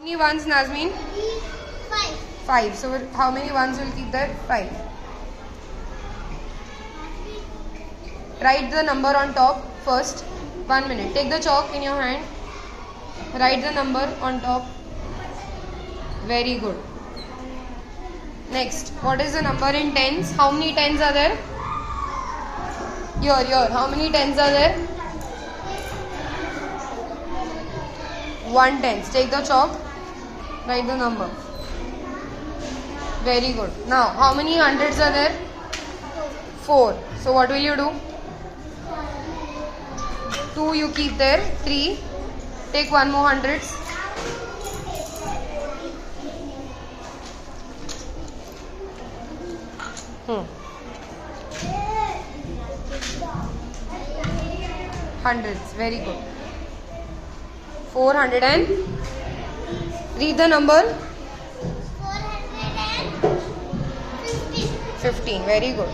many ones, Nazmeen? 5. 5. So how many ones will keep there? 5. Write the number on top first. 1 minute. Take the chalk in your hand. Write the number on top. Very good. Next, what is the number in tens? How many tens are there? Here. How many tens are there? 1 tens. Take the chalk. Write the number. Very good. Now, how many hundreds are there? 4. So, what will you do? 2 you keep there. 3. Take 1 more hundreds. Hundreds. Very good. 400 and read the number. 415. 15. Very good.